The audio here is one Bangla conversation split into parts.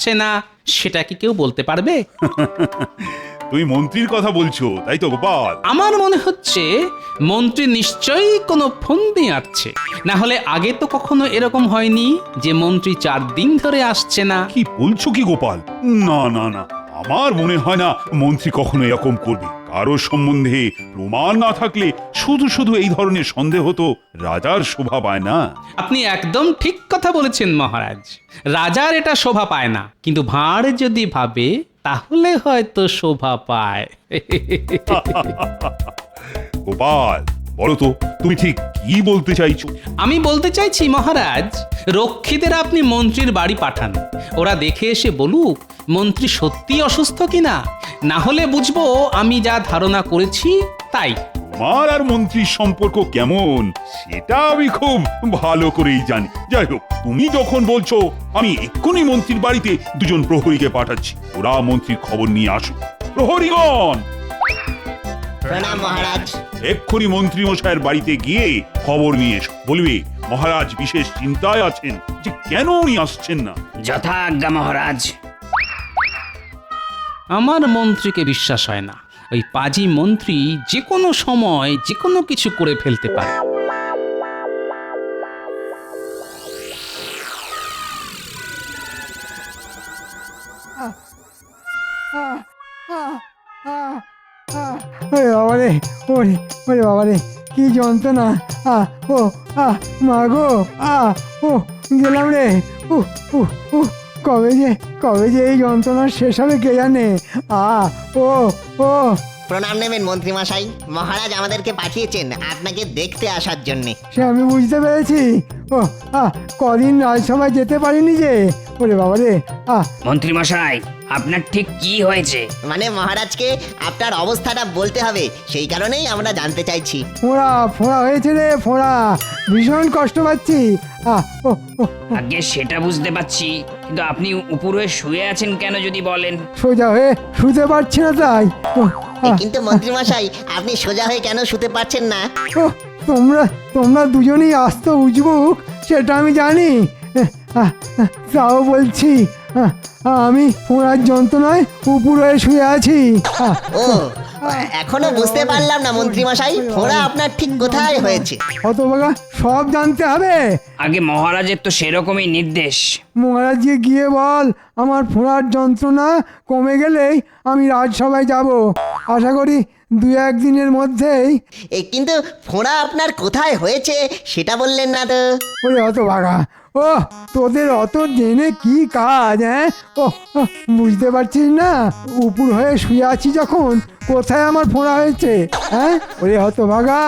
আসছে না সেটা কি কেউ বলতে পারবে? তুমি মন্ত্রীর কথা বলছো তাই তো গোপাল? আমার মনে হচ্ছে মন্ত্রী নিশ্চয়ই কোনো ফন্দি আঁটছে, না হলে আগে তো কখনো এরকম হয়নি যে মন্ত্রী 4 দিন ধরে আসছে না। কি বলছো কি গোপাল? না না না, আমার মনে হয় না মন্ত্রী কখনো এরকম করবে। কারো সম্বন্ধে প্রমাণ না থাকলে শুধু শুধু এই ধরনের সন্দেহ তো রাজার শোভা পায় না। আপনি একদম ঠিক কথা বলেছেন মহারাজ, রাজার এটা শোভা পায় না, কিন্তু ভাঁড় যদি ভাবে তাহলে হয়তো শোভা পায়। গোপাল, বলো তো তুমি ঠিক কি বলতে চাইছো? আমি বলতে চাইছি মহারাজ, রক্ষীদের আপনি মন্ত্রীর বাড়ি পাঠান, ওরা দেখে এসে বলুক মন্ত্রী সত্যি অসুস্থ কিনা, না হলে বুঝবো আমি যা ধারণা করেছি তাই। তোমার আর মন্ত্রীর সম্পর্ক কেমন সেটা আমি খুব ভালো করেই জানি। যাই হোক, তুমি যখন বলছো আমি এক্ষুনি মন্ত্রীর বাড়িতে 2 প্রহরীকে পাঠাচ্ছি, ওরা মন্ত্রীর খবর নিয়ে আসুক। প্রহরীগণ, প্রণাম মহারাজ। এক্ষুনি মন্ত্রী মশাইয়ের বাড়িতে গিয়ে খবর নিয়ে এসো। বলবে মহারাজ বিশেষ চিন্তায় আছেন যে কেন উনি আসছেন না। যথা আজ্ঞা মহারাজ। আমার মন্ত্রীকে বিশ্বাস হয় না, ওই পাজি মন্ত্রী যে কোনো সময় যে কোনো কিছু করে ফেলতে পারে। ওরে বাবা রে, ওরে ওরে বাবা রে, কি যন্ত্রণা! ও মা গো, ও গেলাম রে। উহ উহ উহ কবে যে এই যন্ত্রণা শেষ হবে কে জানে। ও ও প্রণাম নেবেন মন্ত্রী মশাই, মহারাজ আমাদেরকে পাঠিয়েছেন আপনাকে দেখতে আসার জন্য। সে আমি বুঝতে পেরেছি। ও কদিন রাজসভায় যেতে পারিনি যে। ওরে বাবা রে, মন্ত্রী মশাই, আপনার ঠিক কি হয়েছে? মানে মহারাজকে আপনার অবস্থাটা বলতে হবে, সেই কারণেই আমরা জানতে চাইছি। ফোঁড়া হয়েছে রে, ফোঁড়া, ভীষণ কষ্ট পাচ্ছি। ও ও আগে সেটা বুঝতে পারছি, কিন্তু আপনি উপর হয়ে শুয়ে আছেন কেন যদি বলেন? সোজা হয়ে শুতে পারছি না তাই। কিন্তু মন্ত্রী মশাই, আপনি সোজা হয়ে কেন শুতে পারছেন না? তোমরা দুজনেই আস্ত উজবুক সেটা আমি জানি, তাও বলছি আমি ফোঁড়ার যন্ত্রণায় উপর হয়ে শুয়ে আছি। ও, এখনো বুঝতে পারলাম না মন্ত্রী মশাই, ফোঁড়া আপনার ঠিক কোথায় হয়েছে? হতভাগা, সব জানতে হবে। আগে মহারাজের তো সেরকমই নির্দেশ। মহারাজকে গিয়ে বল আমার ফোঁড়ার যন্ত্রণা কমে গেলেই আমি রাজসভায় যাব। আশা করি 2-1 দিনের মধ্যেই। কিন্তু ফোঁড়া আপনার কোথায় হয়েছে সেটা বললেন না তো। ওরে হতভাগা, ও তোদের অত জেনে কি কাজ? ও বুঝতে পারছিস না, উপর হয়ে শুয়ে আছি যখন কোথায় আমার ফোঁড়া হয়েছে? ওরে হতভাগা,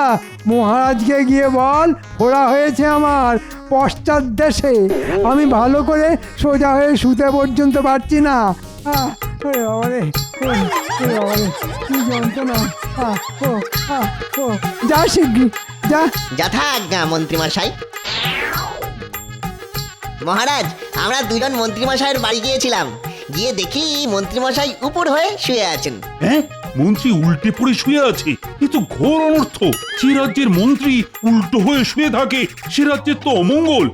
মহারাজকে গিয়ে বল ফোঁড়া হয়েছে আমার পশ্চাৎ দেশে, আমি ভালো করে সোজা হয়ে শুতে পর্যন্ত পারছি না। ওরে বাবা রে, ওরে বাবা রে, কি যন্ত্রণা! ও যা শিগগির যা। যথা আজ্ঞা মন্ত্রী মশাই। মহারাজ, আমরা 2জন মন্ত্রী মশাইয়ের বাড়ি গিয়েছিলাম, গিয়ে দেখি মন্ত্রী মশাই উপর হয়ে শুয়ে আছেন। হ্যাঁ, মন্ত্রী উল্টে পড়ে শুয়ে আছে, এ তো ঘোর অনর্থ। যে রাজ্যের মন্ত্রী উল্টো হয়ে শুয়ে থাকে সে রাজ্যের তো অমঙ্গল।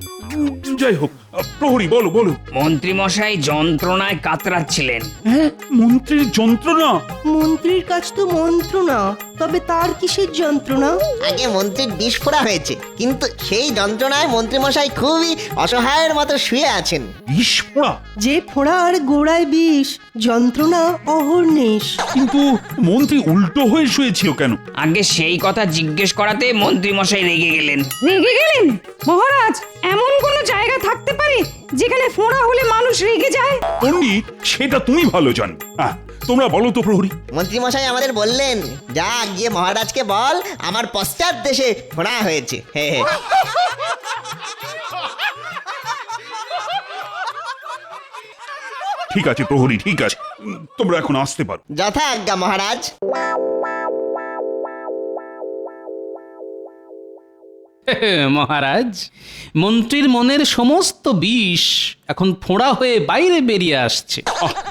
যাই হোক, প্রহরী বলো বলো। মন্ত্রী মশাই যন্ত্রণায় কাতরাচ্ছিলেন। হ্যাঁ, মন্ত্রীর যন্ত্রণা? মন্ত্রীর কাছ তো মন্ত্রণা, তবে তার কিসের যন্ত্রণা? আগে মন্ত্রীর বিষ ফোড়া হয়েছে, কিন্তু সেই যন্ত্রণায় মন্ত্রী মশাই খুবই অসহায়ের মতো শুয়ে আছেন। বিষ ফোঁড়া? যে ফোড়ার গোড়ায় বিষ, যন্ত্রণা অহর্নিশ। কিন্তু মন্ত্রী উল্টো হয়ে শুয়েছিল কেন? আগে সেই কথা জিজ্ঞেস করাতে মন্ত্রী মশাই রেগে গেলেন। রেগে গেলেন? মহারাজ, এমন কোনো জায়গা থাকতে পারে যেখানে ফোঁড়া হলে মানুষ রেগে যায়? পণ্ডিত, সেটা তুমি ভালো জানো। তোমরা বলো তো প্রহরী। মন্ত্রী মশাই আমাদের বললেন, যা গিয়ে মহারাজকে বল আমার পশ্চাৎ দেশে ফোড়া হয়েছে। হে হে। ঠিক আছে প্রহরী, ঠিক আছে, তোমরা এখন আসতে পারো। যথা আজ্ঞা মহারাজ। মহারাজ, মন্ত্রীর মনের সমস্ত বিষ এখন ফোঁড়া হয়ে বাইরে বেরিয়ে আসছে।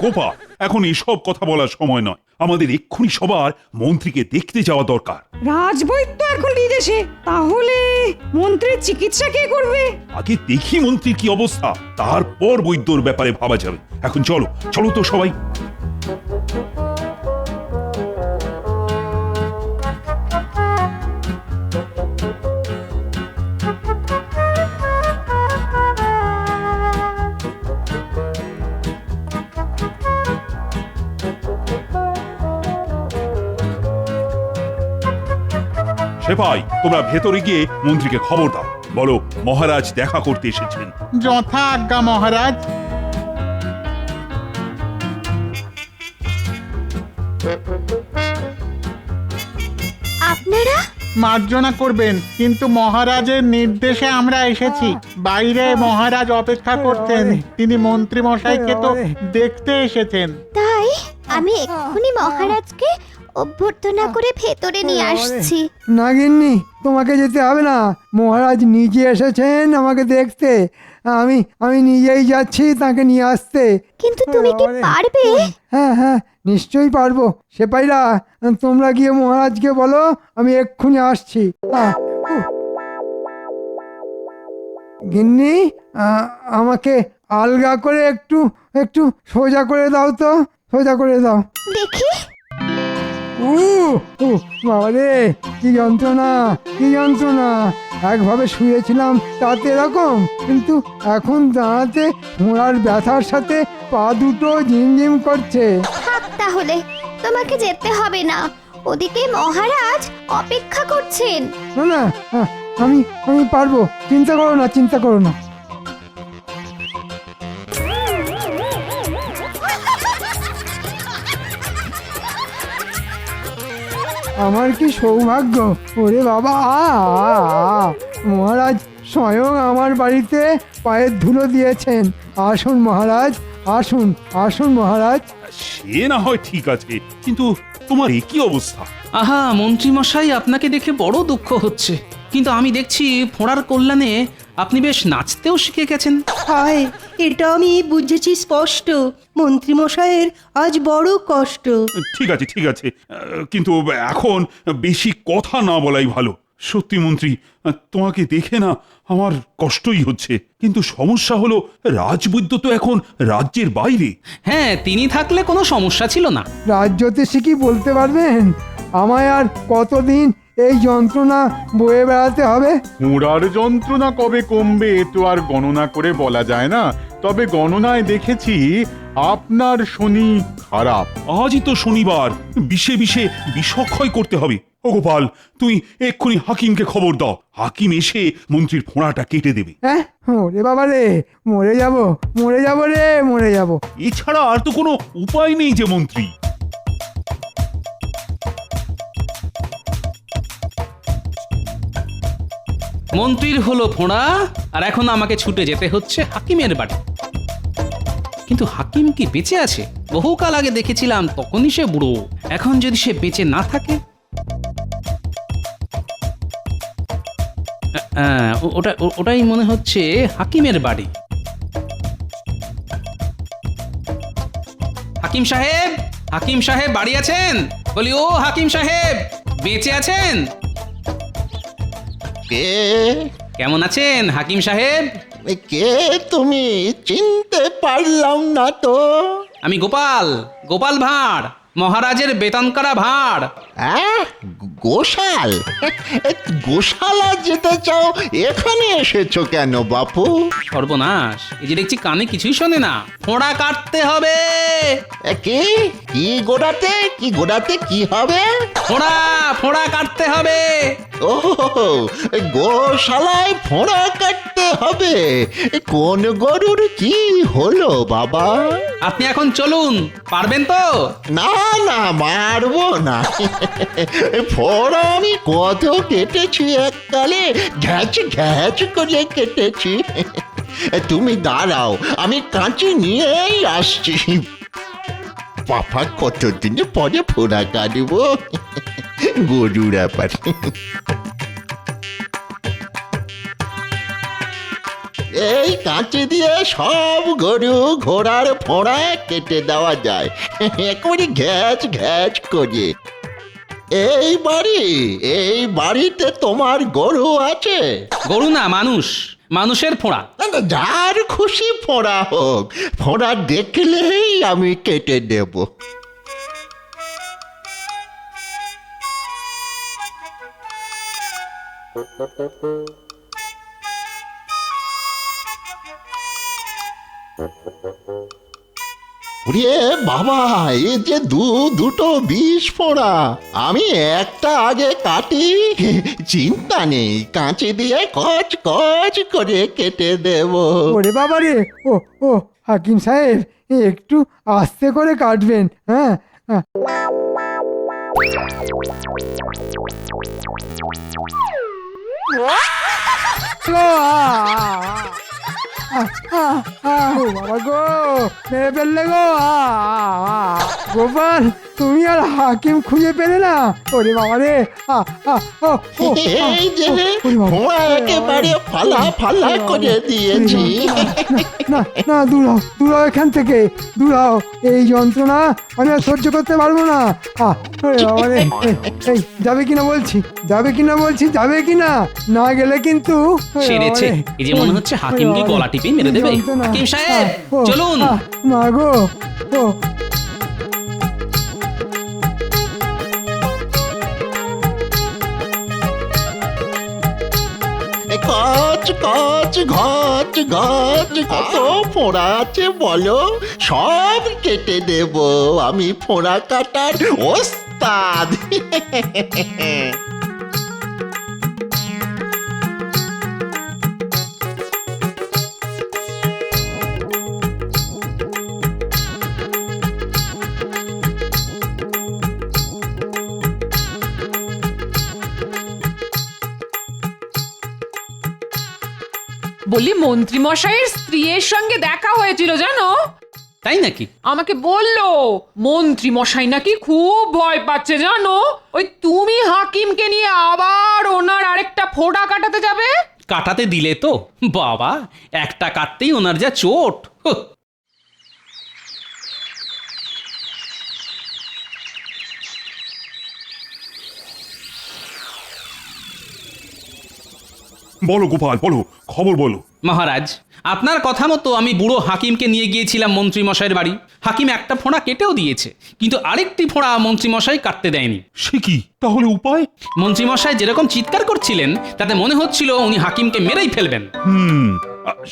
গোপাল, এখন এসব কথা বলার সময় নয়। আমাদের এক্ষুনি সবার মন্ত্রীকে দেখতে যাওয়া দরকার। রাজবৈদ্য এখন বিদেশে, তাহলে মন্ত্রীর চিকিৎসা কে করবে? আগে দেখি মন্ত্রীর কি অবস্থা, তারপর বৈদ্যর ব্যাপারে ভাবা যাবে। এখন চলো চলো তো সবাই। সেপাই, তোমরা ভেতরে গিয়ে মন্ত্রীকে খবর দাও, বলো মহারাজ দেখা করতে এসেছেন। যথা আজ্ঞা মহারাজ। আপনারা মার্জনা করবেন, কিন্তু মহারাজের নির্দেশে আমরা এসেছি। বাইরে মহারাজ অপেক্ষা করতেন, তিনি মন্ত্রী মশাইকে তো দেখতে এসেছেন। তাই আমি এক্ষুনি মহারাজকে অভ্যর্থনা করে ভেতরে নিয়ে আসছি। না গিন্নি, তোমাকে যেতে হবে না, মহারাজ নিজে এসেছেন আমাকে দেখতে। আমি আমি নিজেই যাচ্ছি তাকে নিয়ে আসতে। কিন্তু তুমি কি পারবে? হ্যাঁ হ্যাঁ, নিশ্চয়ই পারবো। সেপাইরা, তোমরা গিয়ে মহারাজকে বলো আমি এক্ষুনি আসছি। গিন্নি, আমাকে আলগা করে একটু একটু সোজা করে দাও তো, সোজা করে দাও। দেখি। বাবা রে, কি যন্ত্রণা, কি যন্ত্রণা! একভাবে শুয়েছিলাম তাতে এরকম, কিন্তু এখন দাঁড়াতে ঘোড়ার ব্যথার সাথে পা দুটো ঝিমঝিম করছে। থাক তাহলে, তোমাকে যেতে হবে না, ওদিকে মহারাজ অপেক্ষা করছেন। না না, আমি আমি পারবো, চিন্তা করো না, চিন্তা করো না। আমার কি সৌভাগ্য! ওরে বাবা, মহারাজ স্বয়ং আমার বাড়িতে পায়ের ধুলো দিয়েছেন। আসুন মহারাজ, আসুন আসুন মহারাজ। সে না হয় ঠিক আছে, কিন্তু তোমার এ কি অবস্থা? আহা, মন্ত্রী মশাই, আপনাকে দেখে বড় দুঃখ হচ্ছে, কিন্তু আমি দেখছি ফোঁড়ার কল্যাণে আপনি বেশ নাচতেও শিখে গেছেন। হায়, এটা আমি বুঝেছি স্পষ্ট, মন্ত্রীমশাইয়ের আজ বড় কষ্ট। ঠিক আছে ঠিক আছে, কিন্তু এখন বেশি কথা না বলাই ভালো। সত্যি মন্ত্রী, তোমাকে দেখে না আমার কষ্টই হচ্ছে, কিন্তু সমস্যা হলো রাজবৈদ্য তো এখন রাজ্যের বাইরে। হ্যাঁ, তিনি থাকলে কোনো সমস্যা ছিল না। রাজ্যতে কি বলতে পারবেন আমায় আর কতদিন এই যন্ত্রণা বয়ে বেড়াতে হবে? ঘোড়ার যন্ত্রণা কবে কমবে তো আর গণনা করে বলা যায় না, তবে গণনায় দেখেছি আপনার শনি খারাপ। আজই তো শনিবার, বিষে বিষে বিষক্ষয় করতে হবে। ও গোপাল, তুমি এক্ষুনি হাকিমকে খবর দাও, হাকিম এসে মন্ত্রীর ফোঁড়াটা কেটে দেবে। হ্যাঁ, ওরে বাবা রে, মরে যাব, মরে যাব রে, মরে যাব। এছাড়া আর তো কোনো উপায় নেই যে মন্ত্রী। মন্ত্রীর হলো ফোঁড়া, আর এখন আমাকে ছুটে যেতে হচ্ছে হাকিমের বাড়ি। কিন্তু হাকিম কি বেঁচে আছে? বহুকাল আগে দেখেছিলাম, তখনই সে বুড়ো। এখন যদি সে বেঁচে না থাকে, ওটাই মনে হচ্ছে হাকিমের বাড়ি। হাকিম সাহেব, হাকিম সাহেব বাড়ি আছেন? বলি, ও হাকিম সাহেব, বেঁচে আছেন? কে? কেমন আছেন হাকিম সাহেব? কে তুমি? চিনতে পারলাম না তো। আমি গোপাল, গোপাল ভাঁড়, মহারাজের বেতনকরা ভাঁড়। গোশাল? গোশালা যেতে চাও, এখানে এসেছো কেন বাপু? সর্বনাশ, এই যে দেখছি কানে কিছুই শোনে না। ফোঁড়া কাটতে হবে। কি কি গোড়াতে, কি গোড়াতে কি হবে? ফোঁড়া, ফোঁড়া কাটতে হবে। ও, গোশালায় ফোঁড়া কাটতে হবে? কোন গরুর কি হলো বাবা? আপনি এখন চলুন, পারবেন তো? না না, মারবো না। ফোঁড়া আমি কত কেটেছি এককালে, ঘ্যাচ ঘ্যাচ করে কেটেছি। তুমি দাঁড়াও, আমি কাঁচি নিয়েই আসছি। বাবা, কতদিন পরে ফোঁড়া কাটবো, গরুর ব্যাপার। এই কাঁচি দিয়ে সব গরু ঘোড়ার ফোঁড়া কেটে দেওয়া যায় একেবারে ঘ্যাচ ঘ্যাচ করে। এই বাড়িতে তোমার গরু আছে? গরু না, মানুষ, মানুষের ফোঁড়া। না, না, যার খুশি ফোঁড়া হোক, ফোঁড়া দেখলেই আমি কেটে দেব। ওরে বাবা, এ যে দুটো বিষ ফোঁড়া। আমি একটা আগে কাটি, চিন্তা নেই, কাঁচি দিয়ে কচ কচ করে কেটে দেব। ওরে বাবা রে, ও হাকিম সাহেব, একটু আস্তে করে কাটবেন। হ্যাঁ হ্যাঁ। ও বাবা গো, মেরে ফেললে গো। গোপাল, তুমি আর হাকিম খুঁজে পেলে না? ওরে বাবা রে। এই যে ফোঁড়া একেবারে ফালা ফালা করে দিয়েছি। না না, দূরাও এখান থেকে, দূরাও। এই যন্ত্রণা আমি আর সহ্য করতে পারবো না। ওরে বাবা রে, এই যাবে কিনা বলছি, যাবে কিনা বলছি, যাবে কিনা? না গেলে কিন্তু সেরেছে। এই যে মনে হচ্ছে হাকিমকে গলা টিপে মেরে দেবে। হাকিম সাহেব, চলুন। মা গো, ও কচ কচ ঘচ ঘচ, কত ফোঁড়া আছে বলো? সব কেটে দেব, আমি ফোঁড়া কাটার ওস্তাদ। বলি, মন্ত্রী মশাইয়ের স্ত্রীর সঙ্গে দেখা হয়েছিল জানো? তাই নাকি? আমাকে বললো মন্ত্রী মশাই নাকি খুব ভয় পাচ্ছে জানো। ওই তুমি হাকিমকে নিয়ে আবার ওনার আরেকটা ফোঁটা কাটাতে যাবে। কাটাতে দিলে তো বাবা, একটা কাটতেই ওনার যা চোট। বলো গোপাল, বলো, খবর বলো। মহারাজ, আপনার কথা মতো আমি বুড়ো হাকিমকে নিয়ে গিয়েছিলাম মন্ত্রী মশাইয়ের বাড়ি। হাকিম একটা ফোঁড়া কেটেও দিয়েছে, কিন্তু আরেকটি ফোঁড়া মন্ত্রী মশাই কাটতে দেয়নি। সে কি? তাহলে উপায়? মন্ত্রী মশাই যেরকম চিৎকার করছিলেন তাতে মনে হচ্ছিল উনি হাকিমকে মেরেই ফেলবেন।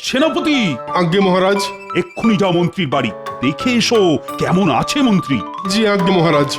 সেনাপতি। আজ্ঞে মহারাজ। এক্ষুনি যাও মন্ত্রীর বাড়ি, দেখে এসো কেমন আছে মন্ত্রী। জি আজ্ঞে মহারাজ।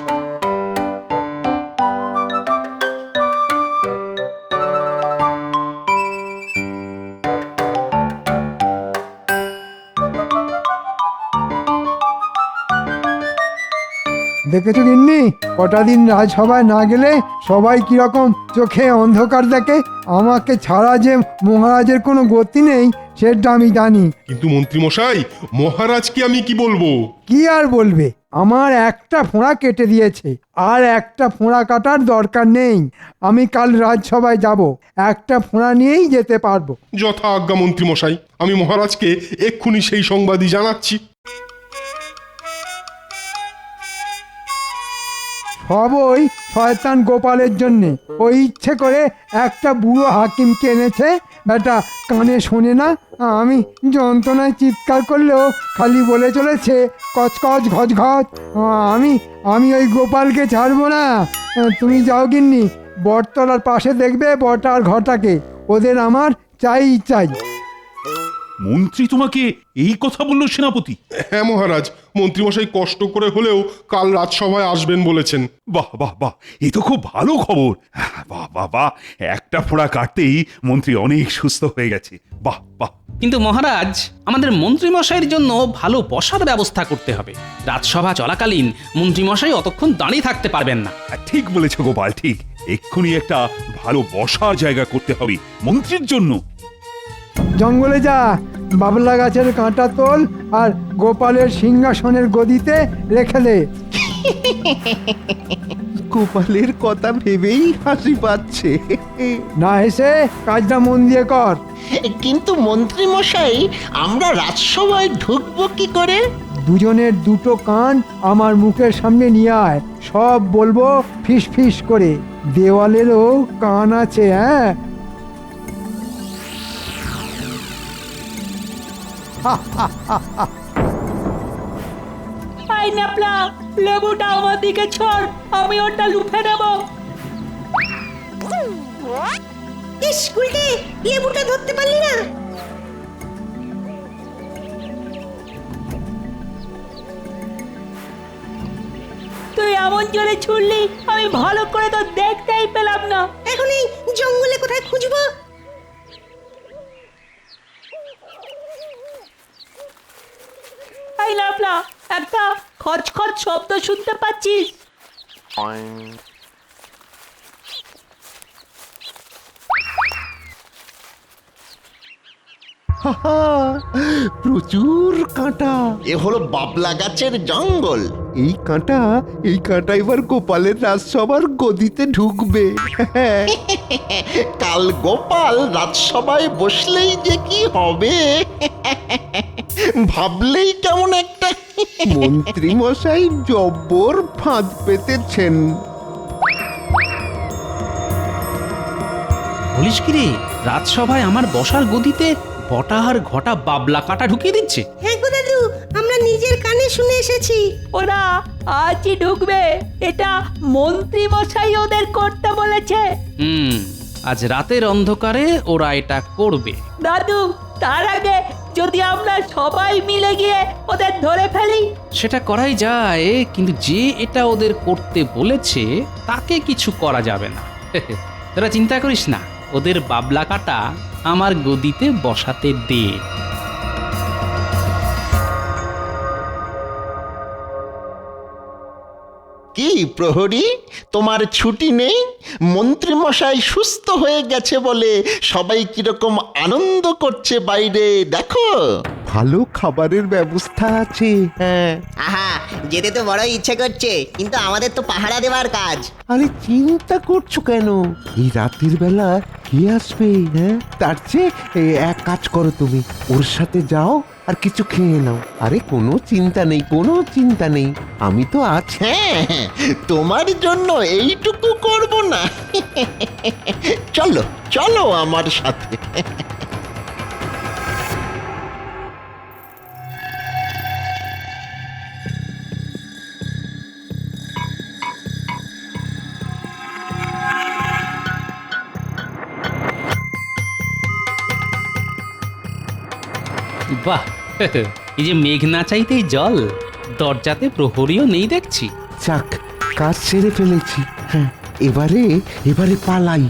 দেখেছো গিন্নি, কটা দিন রাজসভায় না গেলে সবাই কিরকম চোখে অন্ধকার দেখে। আমাকে ছাড়া যে মহারাজের কোনো গতি নেই সেটা আমি জানি। কিন্তু মন্ত্রী মশাই, মহারাজকে আমি কি বলবো? কি আর বলবে, আমার একটা ফোঁড়া কেটে দিয়েছে, আর একটা ফোঁড়া কাটার দরকার নেই। আমি কাল রাজসভায় যাব, একটা ফোঁড়া নিয়েই যেতে পারবো। যথা আজ্ঞা মন্ত্রী মশাই, আমি মহারাজকে এক্ষুনি সেই সংবাদই জানাচ্ছি। সব ওই শয়তান গোপালের জন্যে। ওই ইচ্ছে করে একটা বুড়ো হাকিমকে এনেছে, বেটা কানে শোনে না। আমি যন্ত্রণায় চিৎকার করলেও খালি বলে চলেছে কচকচ ঘচ ঘচ। আমি ওই গোপালকে ছাড়বো না। তুমি যাও গিন্নি, বটতলার পাশে দেখবে বটা আর ঘটাকে, ওদের আমার চাই চাই। মন্ত্রী তোমাকে এই কথা বললো সেনাপতি? হ্যাঁ মহারাজ, মন্ত্রীমশাই কষ্ট করে হলেও কাল রাজসভায় আসবেন বলেছেন। বাহ বাহ বাহ, এ তো খুব ভালো খবর। বাহ বাহ বাহ, একটা ফোঁড়া কাটতেই মন্ত্রী অনেক সুস্থ হয়ে গেছে। বাহ বাহ। কিন্তু মহারাজ, আমাদের মন্ত্রী মশাইয়ের জন্য ভালো বসার ব্যবস্থা করতে হবে। রাজসভা চলাকালীন মন্ত্রী মশাই অতক্ষণ দাঁড়িয়ে থাকতে পারবেন না। ঠিক বলেছ গোপাল, ঠিক। এক্ষুনি একটা ভালো বসার জায়গা করতে হবে মন্ত্রীর জন্য। জঙ্গলে যা, বাবলা গাছের কাঁটা তোল আর গোপালের সিংহাসনের গদিতে রেখে দে। গোপালের কথা ভেবেই হাসি পাচ্ছে। না এসে কাজটা মন দিয়ে কর। কিন্তু মন্ত্রী মশাই, আমরা রাজসভায় ঢুকবো কি করে? দুজনের দুটো কান আমার মুখের সামনে নিয়ে আয়, সব বলবো ফিস ফিস করে। দেওয়ালেরও কান আছে, হ্যাঁ। আই ন্যাপলা, লেবুটা আমার দিকে ছড়, আমি ওটা লুফে নেব। ইস গুলটে, লেবুটা ধরতে পারলি না। তুই এমন জোরে ছুড়লি, আমি ভালো করে তো দেখতেই পেলাম না। এখন এই জঙ্গলে কোথায় খুঁজবো? আই ন্যাপলা, একটা খচখচ শব্দ শুনতে পাচ্ছিস? হাহা, প্রচুর কাঁটা। এ হলো বাবলা গাছের জঙ্গল। এই কাঁটা এবার গোপালের রাজসভার গদিতে ঢুকবে। কাল গোপাল রাজসভায় বসলেই যে কি হবে ভাবলেই কেমন একটা। মন্ত্রী মশাই জব্বর ফাঁদ পেতেছেন। বলিস কি রে, রাজসভায় আমার বসার গদিতে বটা আর ঘটা বাবলা কাটা ঢুকিয়ে দিচ্ছে? হ্যাঁ গো দাদু, আমরা নিজের কানে শুনে এসেছি। ওরা আজই ঢুকবে, এটা মন্ত্রী মশাই ওদের করতে বলেছে। আজ রাতের অন্ধকারে ওরা এটা করবে। দাদু, তার আগে যদি আমরা সবাই মিলে গিয়ে ওদের ধরে ফেলি। সেটা করাই যায়, কিন্তু যে এটা ওদের করতে বলেছে তাকে কিছু করা যাবে না। তোরা চিন্তা করিস না, ওদের বাবলা কাটা আমার গদিতে বসাতে দে। কি প্রহরী, তোমার ছুটি নেই? মন্ত্রী মশাই সুস্থ হয়ে গেছে বলে সবাই কিরকম আনন্দ করছে বাইরে দেখো। ভালো খাবারের ব্যবস্থা আছে। হ্যাঁ। আহা, যেতে তো বড় ইচ্ছে করছে, কিন্তু আমাদের তো পাহারা দেওয়ার কাজ। আরে চিন্তা করছো কেন? এই রাতের বেলা কে আসবে? হ্যাঁ, তার চেয়ে এক কাজ করো, তুমি ওর সাথে যাও আর কিছু খেয়ে নাও। আরে কোনো চিন্তা নেই, কোনো চিন্তা নেই, আমি তো আছি। হ্যাঁ, তোমার জন্য এইটুকু করব না? চলো চলো আমার সাথে। বাহ, এই যে মেঘ না চাইতেই জল, দরজাতে প্রহরীও নেই দেখছি। যাক, কাজ সেরে ফেলেছি। হ্যাঁ, এবারে পালাই।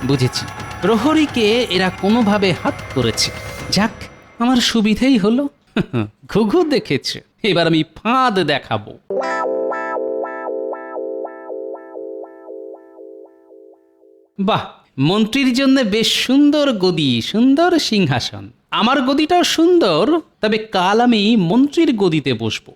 বুঝেছি, প্রহরীকে এরা কোনোভাবে হাত করেছে। যাক, আমার সুবিধেই হলো। ঘুঘু দেখেছে, এবার আমি ফাঁদ দেখাবো। বাহ, মন্ত্রীর জন্য বেশ সুন্দর গদি, সুন্দর সিংহাসন। আমার গদিটাও সুন্দর, তবে কাল আমি মন্ত্রীর গদিতে বসবো।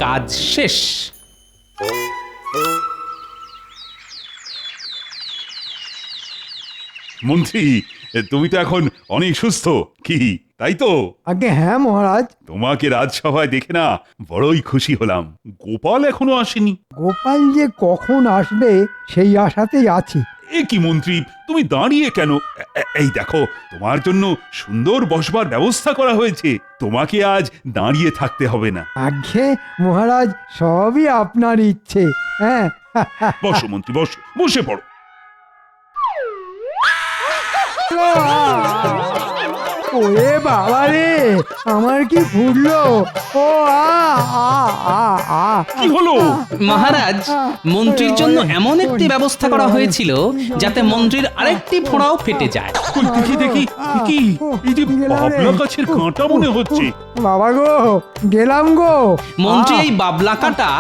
কাজ শেষ। মন্ত্রী, তুমি তো এখন অনেক সুস্থ, কি তাই তো? আগে হ্যাঁ মহারাজ। তোমাকে রাজসভায় দেখে না বড়ই খুশি হলাম। গোপাল এখনো আসেনি। গোপাল যে কখন আসবে সেই আশাতেই আছি। এ কি মন্ত্রী, তুমি দাঁড়িয়ে কেন? এই দেখো, তোমার জন্য সুন্দর বসবার ব্যবস্থা করা হয়েছে। তোমাকে আজ দাঁড়িয়ে থাকতে হবে না। আগে মহারাজ, সবই আপনার ইচ্ছে। হ্যাঁ, বসো মন্ত্রী, বসো, বসে পড়ো। ওরে বাবা রে, আমার কি ফুটলো! ও কি হলো? মহারাজ, মন্ত্রীর জন্য এমন একটি ব্যবস্থা করা হয়েছিল যাতে মন্ত্রীর আরেকটি ফোঁড়াও ফেটে যায়। কই দেখি দেখি, কি এই যে বাবলা গাছের কাঁটা মনে হচ্ছে। বাবা গো, গেলাম গো। মন্ত্রী এই বাবলা কাঁটা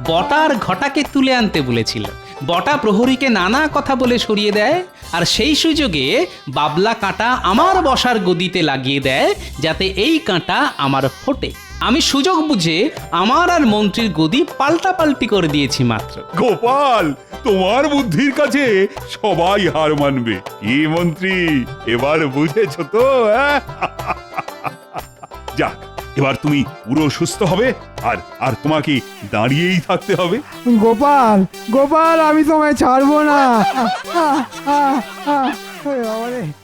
বটার ঘটাকে তুলে আনতে বলেছিল। বটা প্রহরীকে নানা কথা বলে সরিয়ে দেয়, আর সেই সুযোগে বাবলা কাঁটা আমার বসার গদিতে লাগিয়ে দেয় যাতে এই কাঁটা আমার ফোটে। আমি সুযোগ বুঝে আমার আর মন্ত্রীর গদি পাল্টাপাল্টি করে দিয়েছি মাত্র। গোপাল, তোমার বুদ্ধির কাছে সবাই হার মানবে। কি মন্ত্রী, এবার বুঝেছ তো? যাক, এবার তুমি পুরো সুস্থ হবে, আর আর তোমাকে দাঁড়িয়েই থাকতে হবে। গোপাল, গোপাল, আমি তোমায় ছাড়বো না।